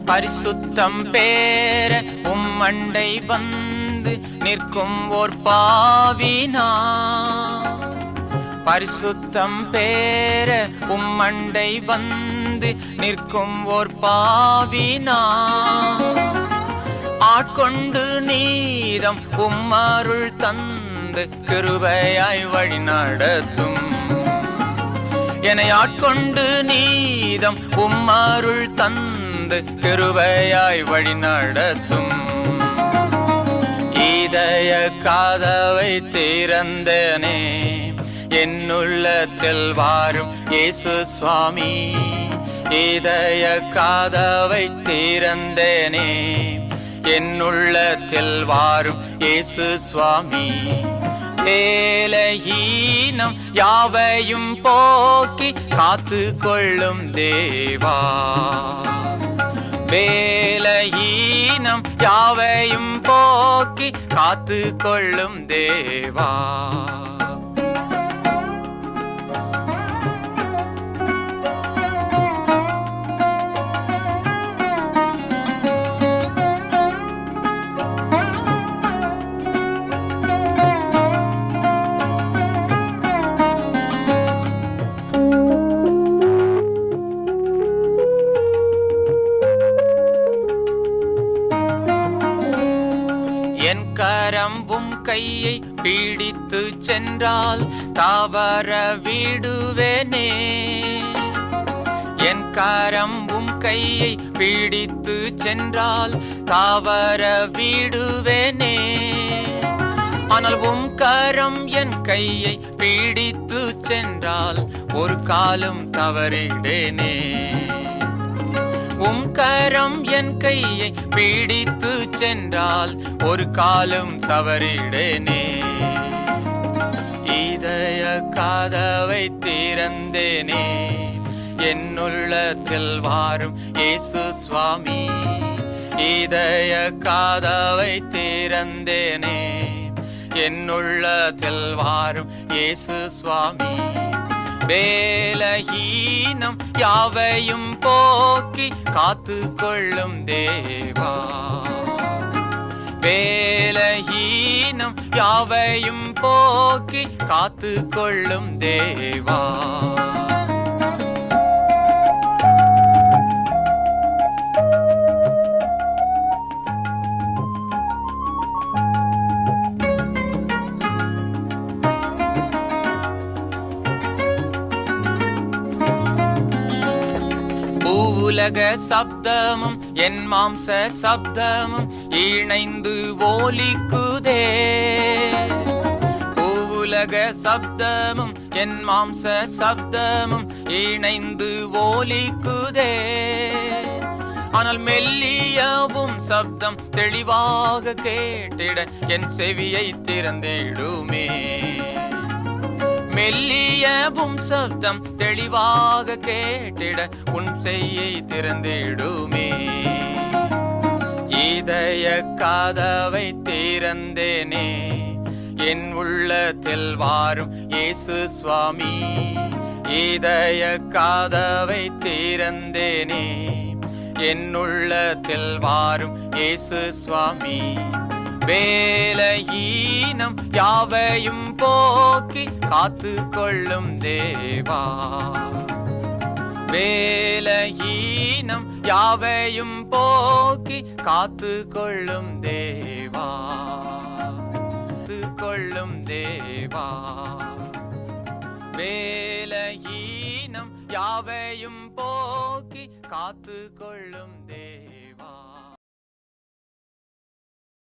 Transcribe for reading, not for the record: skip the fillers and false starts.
பரிசுத்தம் பேர உம்மண்டை வந்து நிற்கும் ஓர் பாவினா. பரிசுத்தம் பேர உம்மண்டை வந்து நிற்கும் ஓர் பாவினா. ஆட்கொண்டு நீதம் உம்மருள் தந்து கிருபையாய் வழி நடத்தும். என்னை ஆட்கொண்டு நீதம் உம்மருள் தந்து கிருபையாய் வழி நடத்தும். இதய கதவை திறந்தனே, என்னுள்ளத்தில் வாரும் இயேசு சுவாமி. இதய கதவை திறந்தனே, என்னுள்ளத்தில் வாரும் இயேசு சுவாமி. வேலையீனம் யாவையும் போக்கி காத்து கொள்ளும் தேவா. வேலையீனம் யாவையும் போக்கி காத்து கொள்ளும் தேவா. என் கரம்பும் கையை பிடித்து சென்றால் தவற விடுவேனே. என் கரம்பும் கையை பிடித்து சென்றால் தவற விடுவேனே. ஆனால் உம் கரம் என் கையை பிடித்து சென்றால் ஒரு காலும் தவறிடேனே. உம் கரம் என் கையை பிடித்து சென்றால் ஒரு காலும் தவறிடேனே. இதய கதவை திறந்தேனே, என்னுள்ளத்தில் வாரும் இயேசு சுவாமி. இதய கதவை திறந்தேனே, என்னுள்ளத்தில் வாரும் இயேசு சுவாமி. வேலையீனம் யாவையும் போக்கி காத்து கொள்ளும் தேவா. வேலையீனம் யாவையும் போக்கி காத்து கொள்ளும் தேவா. பூவுலக சப்தமும் என் மாம்ச சப்தமும் இணைந்து ஓலிக்குதே. பூவுலக சப்தமும் என் மாம்ச சப்தமும் இணைந்து ஓலிக்குதே. ஆனால் மெல்லியவும் சப்தம் தெளிவாக கேட்டிட என் செவியை திறந்திடுமே. மெல்லியவும் சப்தம் தெளிவாக கேட்டிட உன் செய்யை திறந்திடுமே. இதய கதவை திறந்தேனே, என் உள்ளத்தில் வாரும் இயேசு சுவாமி. இதய கதவை திறந்தேனே, என் உள்ளத்தில் வாரும் இயேசு சுவாமி. வேலையீனம் யாவையும் போக்கி காத்து கொள்ளும் தேவா. வேலையீனம் யாவையும் போக்கி காத்து கொள்ளும் தேவா. காத்து கொள்ளும் தேவா. வேலையீனம் யாவையும் போக்கி காத்து கொள்ளும் தேவா.